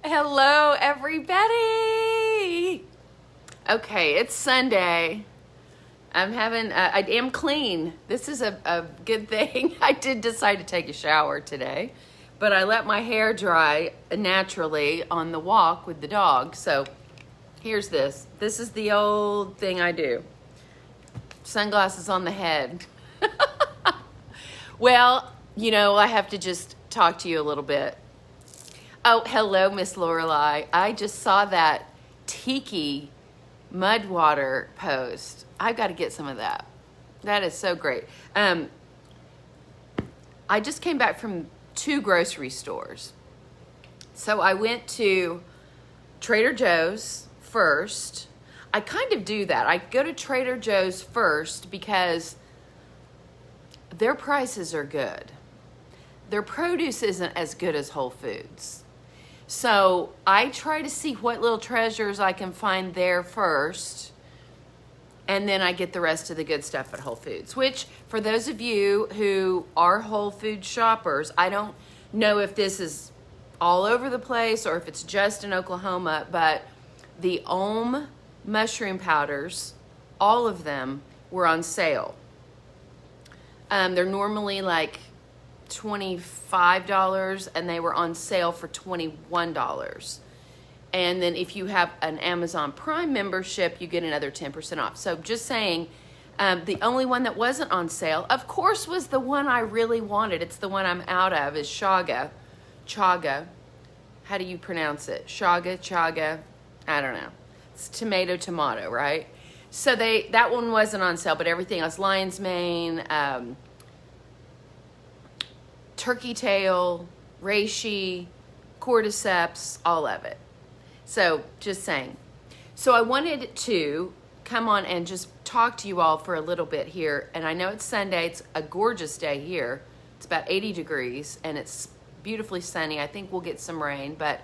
Hello, everybody. Okay, it's Sunday. I am clean. This is a good thing. I did decide to take a shower today, but I let my hair dry naturally on the walk with the dog. So here's this. This is the old thing I do. Sunglasses on the head. Well, I have to just talk to you a little bit. Oh, hello, Miss Lorelei. I just saw that tiki mud water post. I've got to get some of that. That is so great. I just came back from 2 grocery stores. So I went to Trader Joe's first. I kind of do that. I go to Trader Joe's first because their prices are good. Their produce isn't as good as Whole Foods. So I try to see what little treasures I can find there first, and then I get the rest of the good stuff at Whole Foods, which for those of you who are Whole Food shoppers, I don't know if this is all over the place or if it's just in Oklahoma, but the Ohm mushroom powders, all of them were on sale. They're normally like $25 and they were on sale for $21. And then if you have an Amazon Prime membership, you get another 10% off. So just saying, the only one that wasn't on sale, of course, was the one I really wanted. It's the one I'm out of, is Chaga. How do you pronounce it? Chaga. I don't know. It's tomato, right? So that one wasn't on sale, but everything else, lion's mane, turkey tail, reishi, cordyceps, all of it. So just saying. So I wanted to come on and just talk to you all for a little bit here. And I know it's Sunday. It's a gorgeous day here. It's about 80 degrees and it's beautifully sunny. I think we'll get some rain, but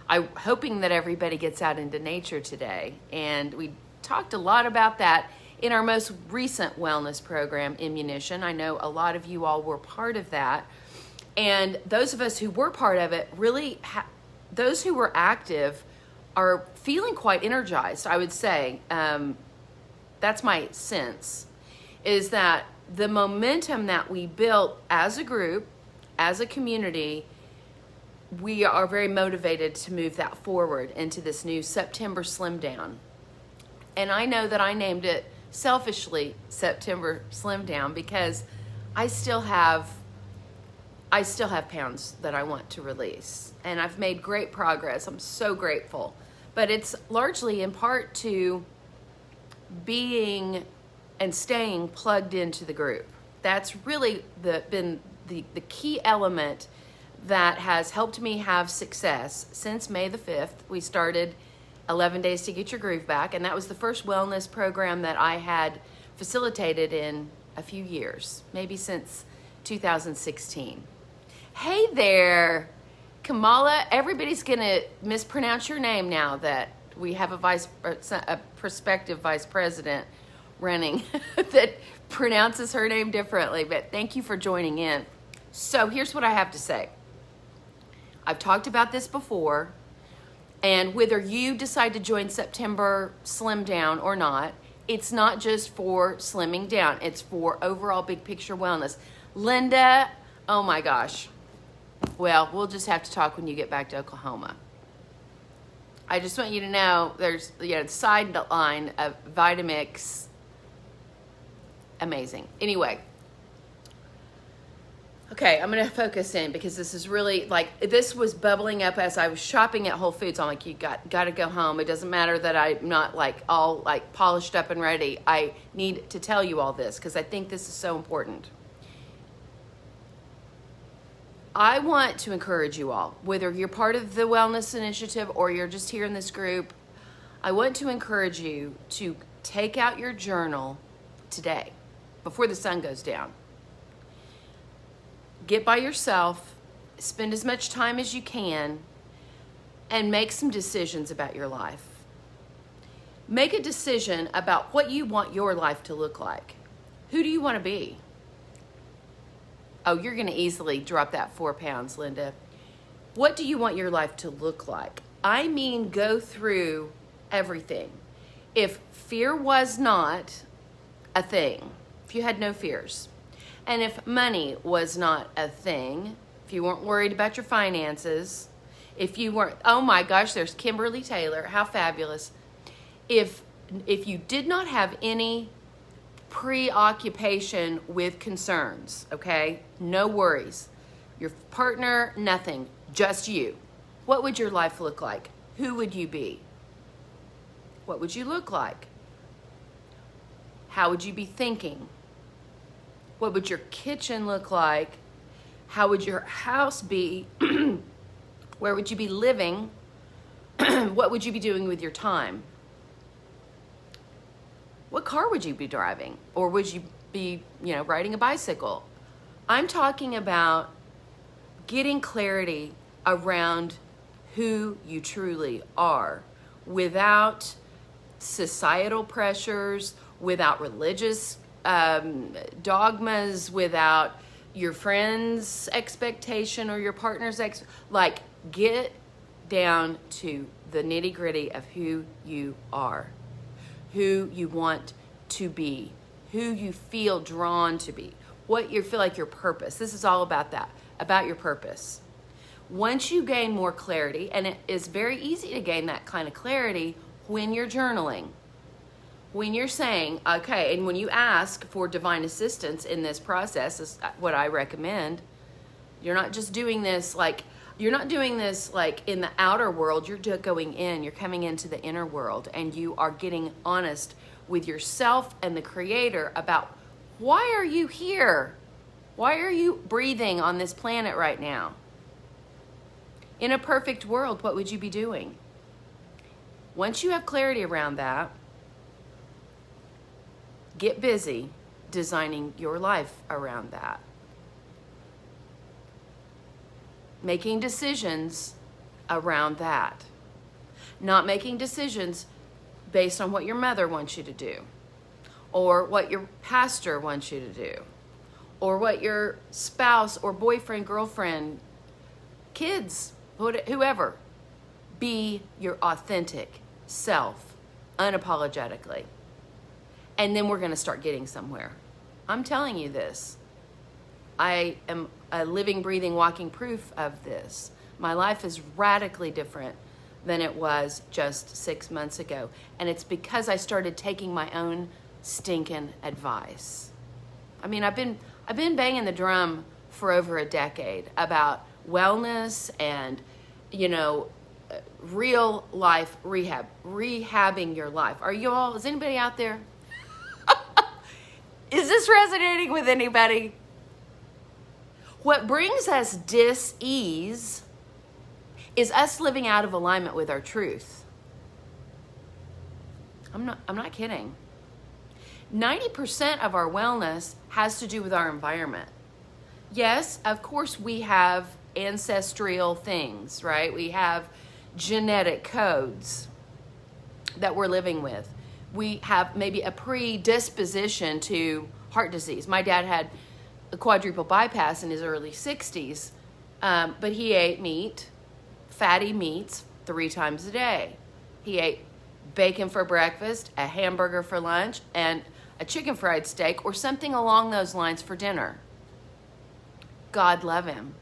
I'm hoping that everybody gets out into nature today. And we talked a lot about that in our most recent wellness program, Immunition. I know a lot of you all were part of that. And those of us who were part of it, really, those who were active are feeling quite energized, I would say. That's my sense, is that the momentum that we built as a group, as a community, we are very motivated to move that forward into this new September SlimDown. And I know that I named it selfishly September SlimDown because I still have pounds that I want to release, and I've made great progress. I'm so grateful, but it's largely in part to being and staying plugged into the group. That's really been the key element that has helped me have success since May the 5th. We started 11 Days to Get Your Groove Back, and that was the first wellness program that I had facilitated in a few years, maybe since 2016. Hey there, Kamala. Everybody's gonna mispronounce your name now that we have a prospective vice president running that pronounces her name differently, but thank you for joining in. So here's what I have to say. I've talked about this before, and whether you decide to join September SlimDown or not, it's not just for slimming down, it's for overall big picture wellness. Linda, oh my gosh. Well, we'll just have to talk when you get back to Oklahoma. I just want you to know there's sideline of Vitamix. Amazing. Anyway. Okay, I'm going to focus in because this is really this was bubbling up as I was shopping at Whole Foods. I'm like, you got to go home. It doesn't matter that I'm not all polished up and ready. I need to tell you all this because I think this is so important. I want to encourage you all, whether you're part of the wellness initiative or you're just here in this group, I want to encourage you to take out your journal today before the sun goes down. Get by yourself, spend as much time as you can, and make some decisions about your life. Make a decision about what you want your life to look like. Who do you want to be? Oh, you're going to easily drop that 4 pounds, Linda. What do you want your life to look like? I mean go through everything. If fear was not a thing, if you had no fears, and if money was not a thing, if you weren't worried about your finances, if you weren't, oh my gosh, there's Kimberly Taylor, how fabulous. If you did not have any preoccupation with concerns, okay, no worries, your partner, nothing, just you, what would your life look like? Who would you be? What would you look like? How would you be thinking? What would your kitchen look like? How would your house be? Where would you be living? What would you be doing with your time? What car would you be driving? Or would you be, riding a bicycle? I'm talking about getting clarity around who you truly are without societal pressures, without religious dogmas, without your friend's expectation or your partner's get down to the nitty-gritty of who you are, who you want to be, who you feel drawn to be, what you feel like your purpose. This is all about that, about your purpose. Once you gain more clarity, and it is very easy to gain that kind of clarity when you're journaling, when you're saying, okay, and when you ask for divine assistance in this process, is what I recommend. You're not just doing this like in the outer world. You're going in, you're coming into the inner world, and you are getting honest with yourself and the Creator about why are you here? Why are you breathing on this planet right now? In a perfect world, what would you be doing? Once you have clarity around that, get busy designing your life around that. Making decisions around that. Not making decisions based on what your mother wants you to do, or what your pastor wants you to do, or what your spouse or boyfriend, girlfriend, kids, whoever. Be your authentic self, unapologetically. And then we're going to start getting somewhere. I'm telling you this. I am a living, breathing, walking proof of this. My life is radically different than it was just 6 months ago. And it's because I started taking my own stinking advice. I mean, I've been banging the drum for over a decade about wellness and, real life rehab, rehabbing your life. Is anybody out there? Is this resonating with anybody? What brings us dis-ease is us living out of alignment with our truth. I'm not kidding. 90% of our wellness has to do with our environment. Yes, of course we have ancestral things, right? We have genetic codes that we're living with. We have maybe a predisposition to heart disease. My dad had a quadruple bypass in his early 60s, but he ate meat, fatty meats, 3 times a day. He ate bacon for breakfast, a hamburger for lunch, and a chicken fried steak or something along those lines for dinner. God love him.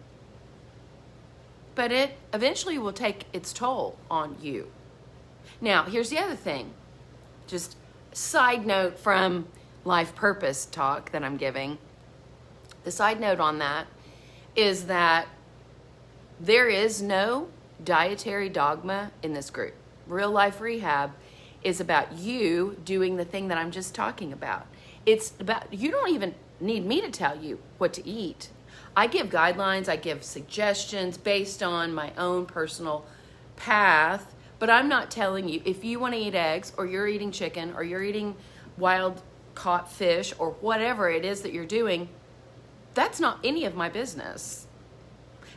But it eventually will take its toll on you. Now, here's the other thing. Just side note from life purpose talk that I'm giving. The side note on that is that there is no dietary dogma in this group. Real life rehab is about you doing the thing that I'm just talking about. It's about, you don't even need me to tell you what to eat. I give guidelines, I give suggestions based on my own personal path, but I'm not telling you if you want to eat eggs or you're eating chicken or you're eating wild caught fish or whatever it is that you're doing, that's not any of my business.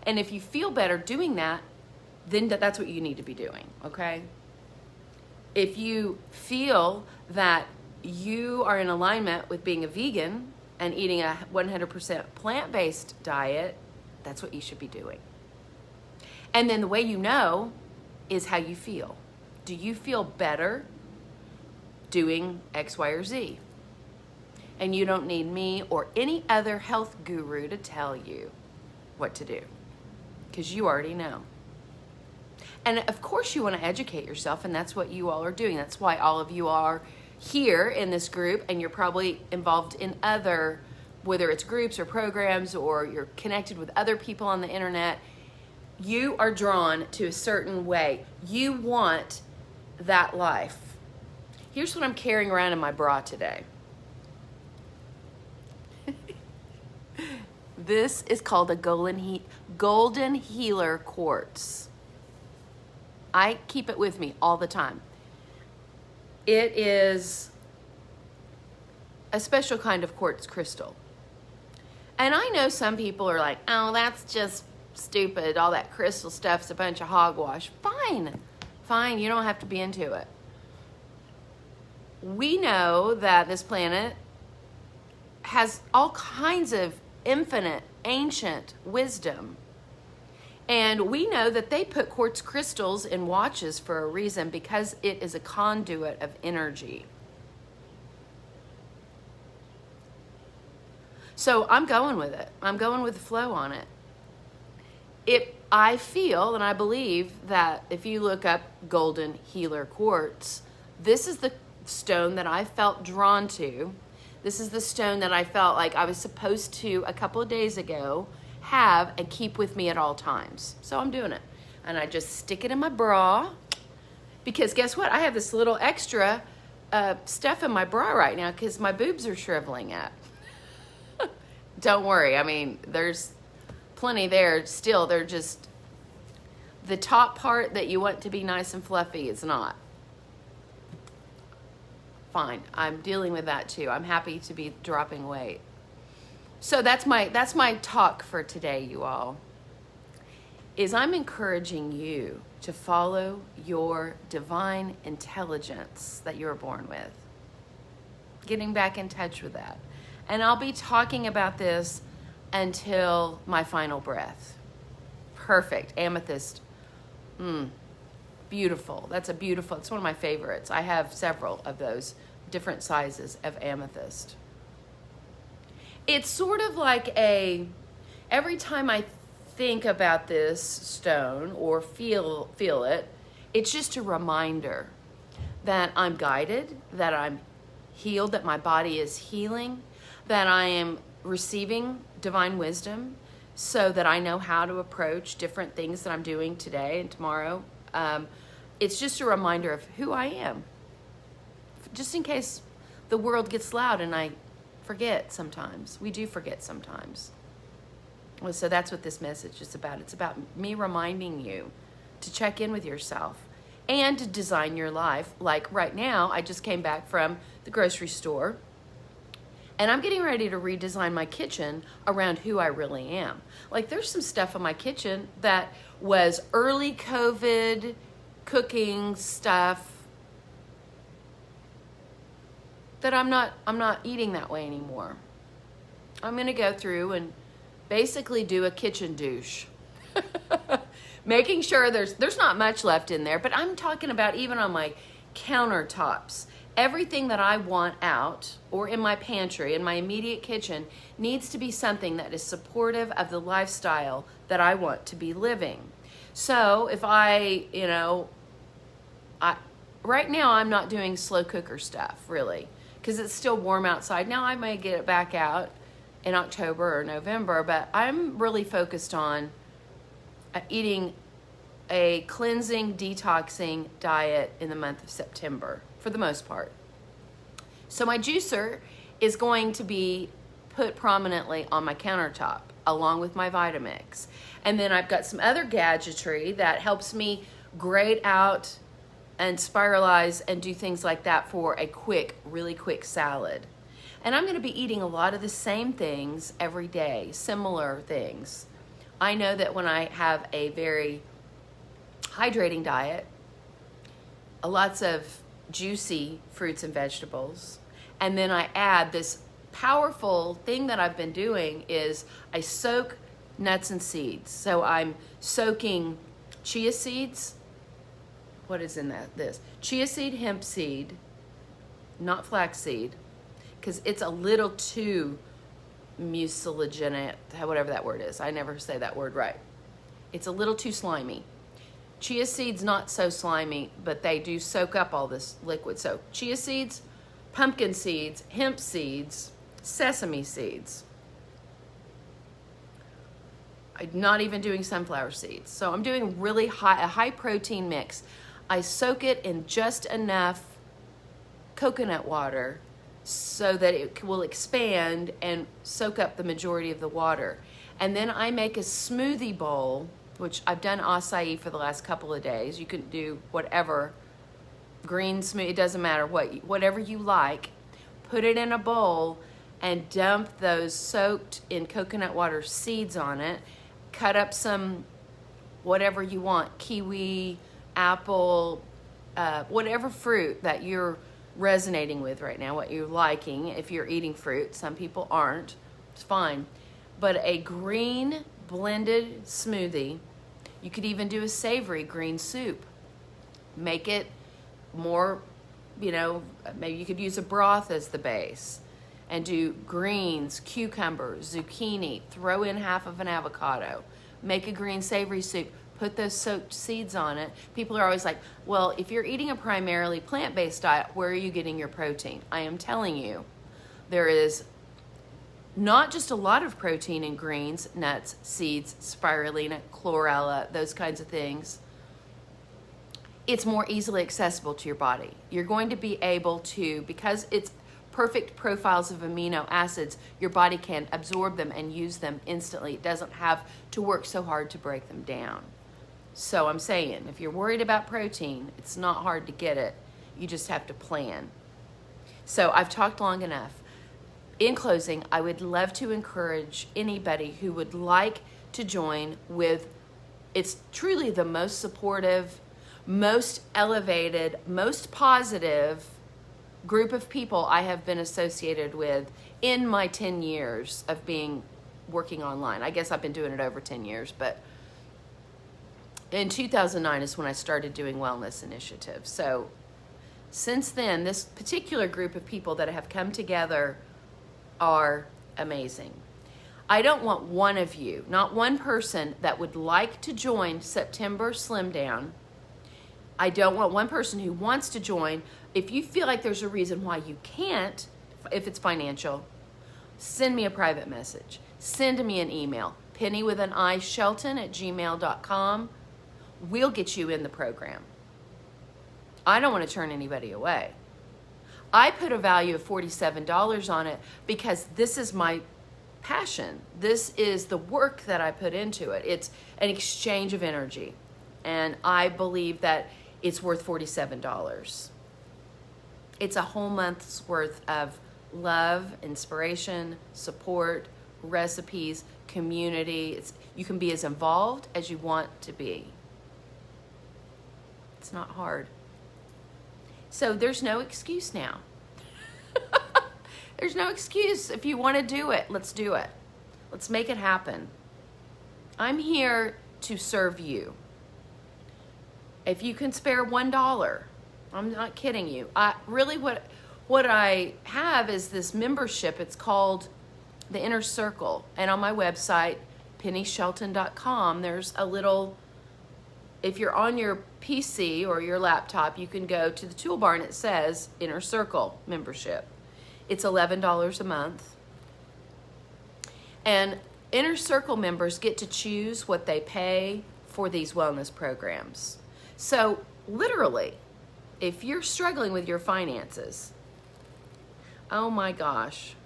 And if you feel better doing that, then that's what you need to be doing, okay? If you feel that you are in alignment with being a vegan and eating a 100% plant-based diet, that's what you should be doing. And then the way you know is how you feel. Do you feel better doing X, Y, or Z? And you don't need me or any other health guru to tell you what to do, because you already know. And of course you want to educate yourself, and that's what you all are doing. That's why all of you are here in this group, and you're probably involved in other, whether it's groups or programs, or you're connected with other people on the internet. You are drawn to a certain way. You want that life. Here's what I'm carrying around in my bra today. This is called a golden healer quartz. I keep it with me all the time. It is a special kind of quartz crystal. And I know some people are like, oh, that's just stupid. All that crystal stuff's a bunch of hogwash. Fine, you don't have to be into it. We know that this planet has all kinds of infinite, ancient wisdom. And we know that they put quartz crystals in watches for a reason, because it is a conduit of energy. So I'm going with it. I'm going with the flow on it. I feel and I believe that if you look up golden healer quartz, this is the stone that I felt drawn to. This is the stone that I felt like I was supposed to, a couple of days ago, have and keep with me at all times. So I'm doing it. And I just stick it in my bra, because guess what? I have this little extra stuff in my bra right now because my boobs are shriveling up. Don't worry. I mean, there's plenty there still. They're just, the top part that you want to be nice and fluffy is not. Fine. I'm dealing with that too. I'm happy to be dropping weight. So that's my talk for today, you all. Is I'm encouraging you to follow your divine intelligence that you were born with. Getting back in touch with that. And I'll be talking about this until my final breath. Perfect. Amethyst. Beautiful. It's one of my favorites. I have several of those different sizes of amethyst. It's sort of like every time I think about this stone or feel it, it's just a reminder that I'm guided, that I'm healed, that my body is healing, that I am receiving divine wisdom so that I know how to approach different things that I'm doing today and tomorrow. It's just a reminder of who I am, just in case the world gets loud and I forget sometimes. We do forget sometimes. Well, so that's what this message is about. It's about me reminding you to check in with yourself and to design your life. Like right now, I just came back from the grocery store, and I'm getting ready to redesign my kitchen around who I really am. Like there's some stuff in my kitchen that was early COVID cooking stuff that I'm not eating that way anymore. I'm going to go through and basically do a kitchen douche. Making sure there's not much left in there, but I'm talking about even on my countertops. Everything that I want out or in my pantry, in my immediate kitchen, needs to be something that is supportive of the lifestyle that I want to be living. So if right now I'm not doing slow cooker stuff, really, because it's still warm outside. Now I may get it back out in October or November, but I'm really focused on eating a cleansing, detoxing diet in the month of September, for the most part. So my juicer is going to be put prominently on my countertop, along with my Vitamix. And then I've got some other gadgetry that helps me grate out and spiralize and do things like that for a really quick salad. And I'm going to be eating a lot of the same things every day, similar things. I know that when I have a very hydrating diet, lots of juicy fruits and vegetables, and then I add this powerful thing that I've been doing is I soak nuts and seeds. So I'm soaking chia seeds what is in this? Chia seed, hemp seed, not flax seed, because it's a little too mucilagenic, whatever that word is. I never say that word right. It's a little too slimy. Chia seeds not so slimy, but they do soak up all this liquid. So chia seeds, pumpkin seeds, hemp seeds, sesame seeds. I'm not even doing sunflower seeds. So I'm doing a high protein mix. I soak it in just enough coconut water so that it will expand and soak up the majority of the water. And then I make a smoothie bowl, which I've done acai for the last couple of days. You can do whatever, green smoothie, it doesn't matter whatever you like. Put it in a bowl and dump those soaked in coconut water seeds on it. Cut up some whatever you want, kiwi, apple, whatever fruit that you're resonating with right now, what you're liking. If you're eating fruit, some people aren't, it's fine. But a green blended smoothie, you could even do a savory green soup. Make it more, maybe you could use a broth as the base and do greens, cucumbers, zucchini, throw in half of an avocado, make a green savory soup, put those soaked seeds on it. People are always like, well, if you're eating a primarily plant-based diet, where are you getting your protein? I am telling you, there is not just a lot of protein in greens, nuts, seeds, spirulina, chlorella, those kinds of things. It's more easily accessible to your body. You're going to be able to, because it's perfect profiles of amino acids, your body can absorb them and use them instantly. It doesn't have to work so hard to break them down. So I'm saying, if you're worried about protein, it's not hard to get it. You just have to plan. So I've talked long enough. In closing, I would love to encourage anybody who would like to join with, it's truly the most supportive, most elevated, most positive group of people I have been associated with in my 10 years of working online. I guess I've been doing it over 10 years, but in 2009 is when I started doing wellness initiatives. So since then, this particular group of people that have come together are amazing. I don't want one of you, not one person that would like to join September SlimDown. I don't want one person who wants to join. If you feel like there's a reason why you can't, if it's financial, send me a private message. Send me an email, pennywithanishelton@gmail.com. We'll get you in the program. I don't want to turn anybody away. I put a value of $47 on it because this is my passion. This is the work that I put into it. It's an exchange of energy. And I believe that it's worth $47. It's a whole month's worth of love, inspiration, support, recipes, community. You can be as involved as you want to be. It's not hard. So there's no excuse now. There's no excuse. If you want to do it, let's do it. Let's make it happen. I'm here to serve you. If you can spare $1, I'm not kidding you. What I have is this membership. It's called the Inner Circle. And on my website, pennyshelton.com, there's a little, if you're on your PC or your laptop, you can go to the toolbar and it says Inner Circle membership. It's $11 a month. And Inner Circle members get to choose what they pay for these wellness programs. So literally, if you're struggling with your finances, oh my gosh.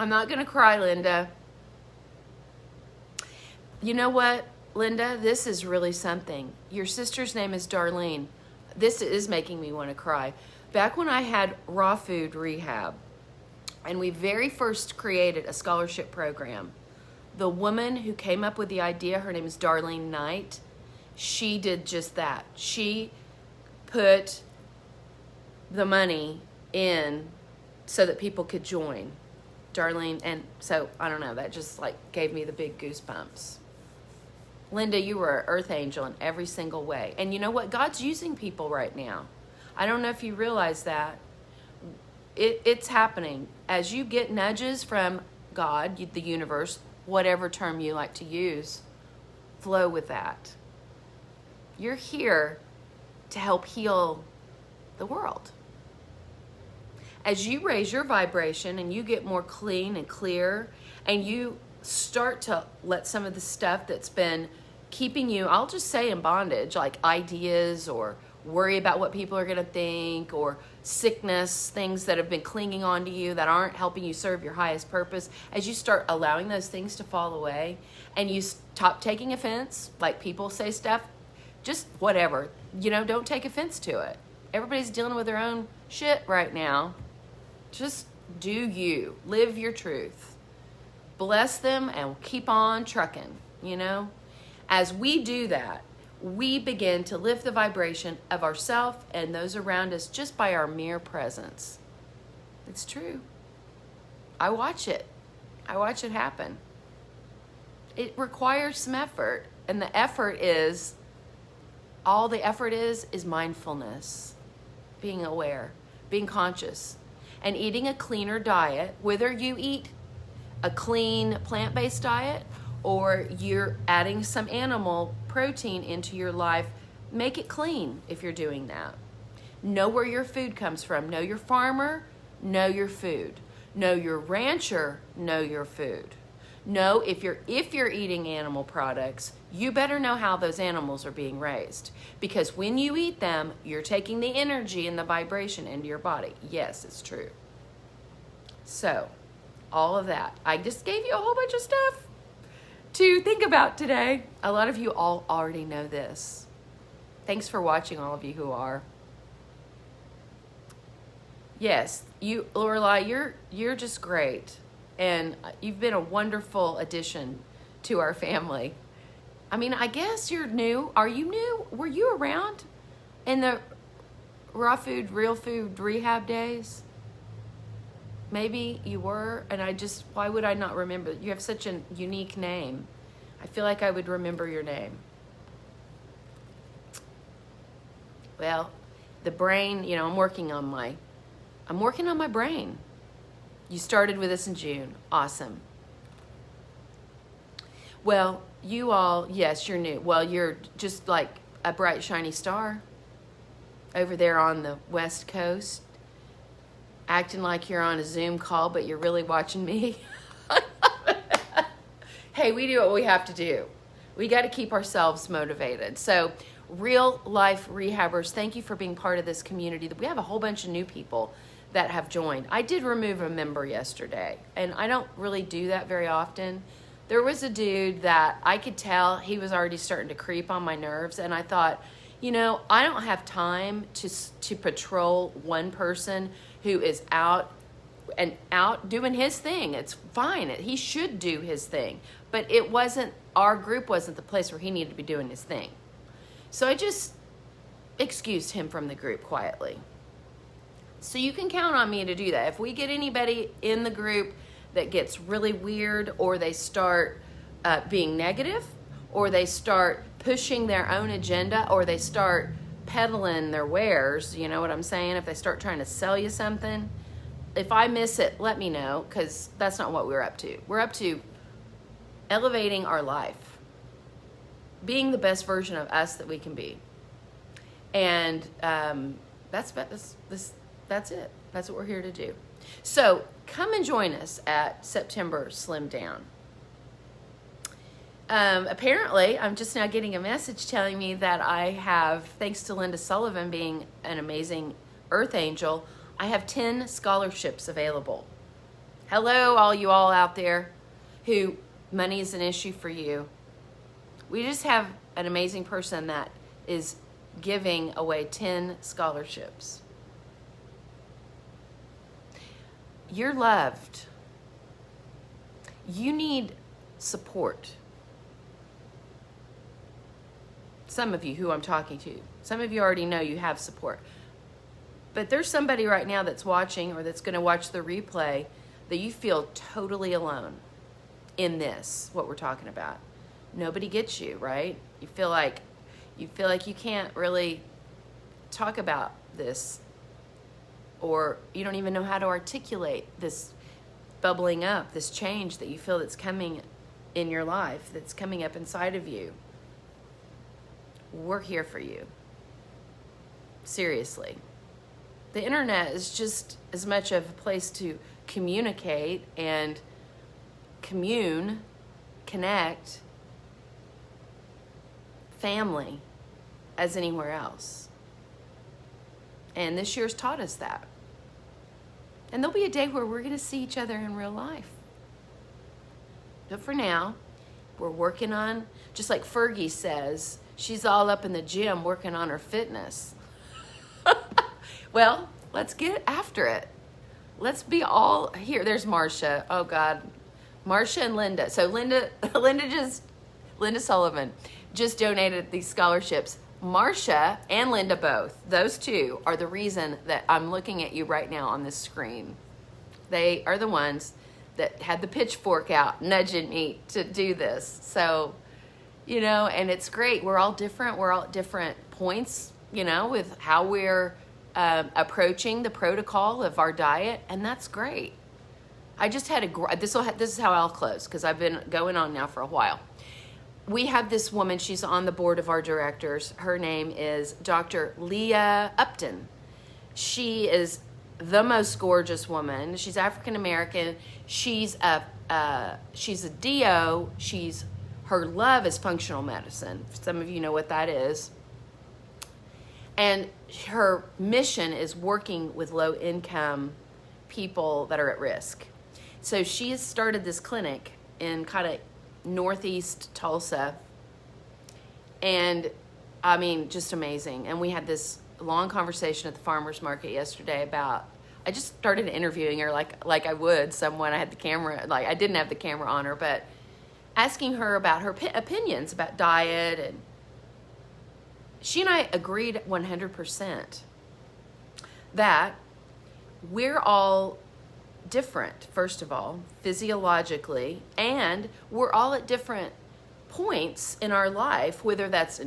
I'm not going to cry, Linda. You know what, Linda? This is really something. Your sister's name is Darlene. This is making me want to cry. Back when I had raw food rehab, and we very first created a scholarship program, the woman who came up with the idea, her name is Darlene Knight, she did just that. She put the money in so that people could join. Darlene, and so, I don't know, that just like gave me the big goosebumps. Linda, you were an earth angel in every single way. And you know what? God's using people right now. I don't know if you realize that. It's happening. As you get nudges from God, the universe, whatever term you like to use, flow with that. You're here to help heal the world. As you raise your vibration and you get more clean and clear, and you start to let some of the stuff that's been keeping you, I'll just say, in bondage, like ideas or worry about what people are going to think, or sickness, things that have been clinging on to you that aren't helping you serve your highest purpose, as you start allowing those things to fall away and you stop taking offense, like people say stuff, just whatever, don't take offense to it. Everybody's dealing with their own shit right now. Just do you. Live your truth. Bless them and keep on trucking, As we do that, we begin to lift the vibration of ourselves and those around us just by our mere presence. It's true. I watch it. I watch it happen. It requires some effort. And the effort is, all the effort is mindfulness, being aware, being conscious, and eating a cleaner diet, whether you eat a clean plant-based diet or you're adding some animal protein into your life. Make it clean if you're doing that. Know where your food comes from. Know your farmer, know your food. Know your rancher, know your food. Know if you're eating animal products, you better know how those animals are being raised. Because when you eat them, you're taking the energy and the vibration into your body. Yes, it's true. So, all of that. I just gave you a whole bunch of stuff to think about today. A lot of you all already know this. Thanks for watching, all of you who are. Yes, you, Lorelai, you're just great. And you've been a wonderful addition to our family. I mean, I guess you're new. Are you new? Were you around in the raw food, real food rehab days? Maybe you were, and why would I not remember? You have such a unique name. I feel like I would remember your name. Well, the brain, I'm working on my brain. You started with us in June. Awesome. Well, you all, yes, you're new. Well, you're just like a bright, shiny star over there on the West Coast, acting like you're on a Zoom call, but you're really watching me. Hey, we do what we have to do. We got to keep ourselves motivated. So, real life rehabbers, thank you for being part of this community. We have a whole bunch of new people that have joined. I did remove a member yesterday, and I don't really do that very often. There was a dude that I could tell he was already starting to creep on my nerves, and I thought, I don't have time to patrol one person who is out doing his thing. It's fine. He should do his thing. But our group wasn't the place where he needed to be doing his thing. So I just excused him from the group quietly. So you can count on me to do that. If we get anybody in the group that gets really weird, or they start being negative, or they start pushing their own agenda, or they start peddling their wares, you know what I'm saying? If they start trying to sell you something, if I miss it, let me know, because that's not what we're up to. We're up to elevating our life, being the best version of us that we can be. And that's it. That's what we're here to do. So come and join us at September SlimDown. Apparently, I'm just now getting a message telling me that I have, thanks to Linda Sullivan being an amazing earth angel, I have 10 scholarships available. Hello, all you all out there who money is an issue for you. We just have an amazing person that is giving away 10 scholarships. You're loved. You need support. Some of you who I'm talking to, some of you already know you have support. But there's somebody right now that's watching, or that's going to watch the replay, that you feel totally alone in this, what we're talking about. nobody gets you, right? You feel like you can't really talk about this, or you don't even know how to articulate this bubbling up, this change that you feel that's coming in your life, that's coming up inside of you. We're here for you. Seriously. The internet is just as much of a place to communicate and connect, family, as anywhere else. And this year's taught us that. And there'll be a day where we're going to see each other in real life. But for now, we're working on, just like Fergie says, she's all up in the gym working on her fitness. Well, let's get after it. Let's be all here. There's Marcia. Oh God. Marcia and Linda. So Linda Sullivan just donated these scholarships. Marcia and Linda both, those two are the reason that I'm looking at you right now on this screen. They are the ones that had the pitchfork out nudging me to do this. So, and it's great. We're all different. We're all at different points, with how we're approaching the protocol of our diet, and that's great. I just had this is how I'll close, because I've been going on now for a while. We have this woman, she's on the board of our directors. Her name is Dr. Leah Upton. She is the most gorgeous woman. She's African American. She's a DO. Her love is functional medicine. Some of you know what that is. And her mission is working with low-income people that are at risk. So she has started this clinic in kind of northeast Tulsa. And, I mean, just amazing. And we had this long conversation at the farmer's market yesterday about, I just started interviewing her like I would someone. I had the camera, I didn't have the camera on her, but asking her about her opinions about diet, and she and I agreed 100% that we're all different, first of all, physiologically, and we're all at different points in our life, whether that's,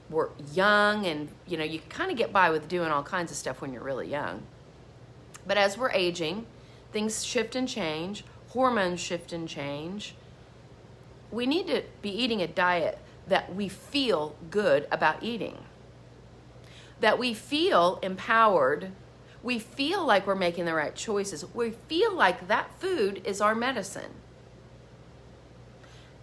we're young and, you kind of get by with doing all kinds of stuff when you're really young. But as we're aging, things shift and change, hormones shift and change. We need to be eating a diet that we feel good about eating, that we feel empowered, we feel like we're making the right choices, we feel like that food is our medicine.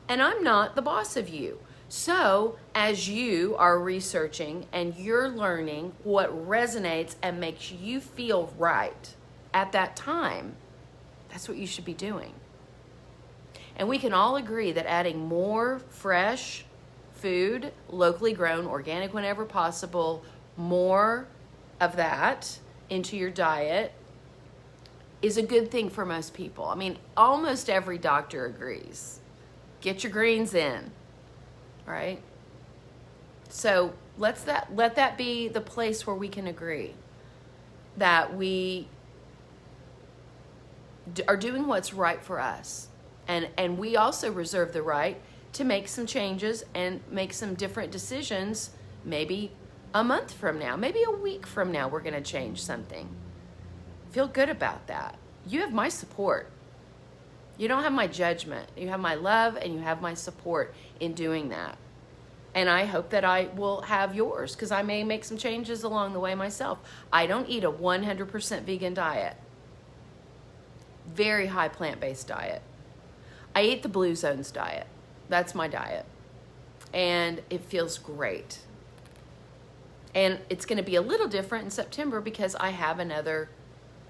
And I'm not the boss of you. So as you are researching and you're learning what resonates and makes you feel right at that time, that's what you should be doing. And we can all agree that adding more fresh food, locally grown, organic whenever possible, more of that into your diet is a good thing for most people. I mean, almost every doctor agrees. Get your greens in, right? So let that be the place where we can agree that we are doing what's right for us. And we also reserve the right to make some changes and make some different decisions. Maybe a month from now, maybe a week from now, we're going to change something. Feel good about that. You have my support. You don't have my judgment. You have my love and you have my support in doing that. And I hope that I will have yours, because I may make some changes along the way myself. I don't eat a 100% vegan diet. Very high plant-based diet. I eat the Blue Zones diet. That's my diet. And it feels great. And it's going to be a little different in September because I have another,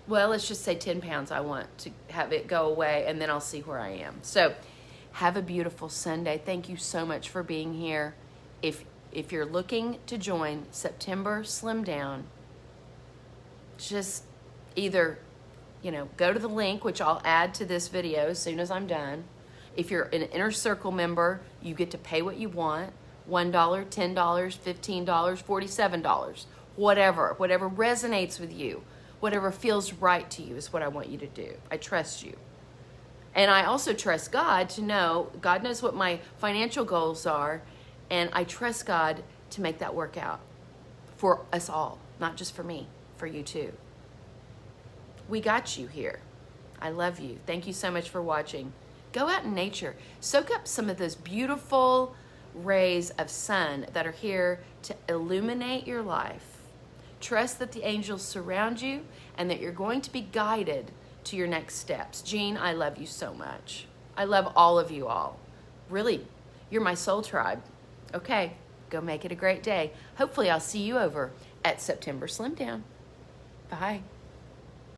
well, let's just say 10 pounds I want to have it go away, and then I'll see where I am. So have a beautiful Sunday. Thank you so much for being here. If you're looking to join September SlimDown, just either, go to the link, which I'll add to this video as soon as I'm done. If you're an Inner Circle member, you get to pay what you want, $1, $10, $15, $47, whatever resonates with you, whatever feels right to you is what I want you to do. I trust you. And I also trust God to know, God knows what my financial goals are, and I trust God to make that work out for us all, not just for me, for you too. We got you here. I love you. Thank you so much for watching. Go out in nature. Soak up some of those beautiful rays of sun that are here to illuminate your life. Trust that the angels surround you and that you're going to be guided to your next steps. Jean, I love you so much. I love all of you all. Really, you're my soul tribe. Okay, go make it a great day. Hopefully I'll see you over at September SlimDown. Bye.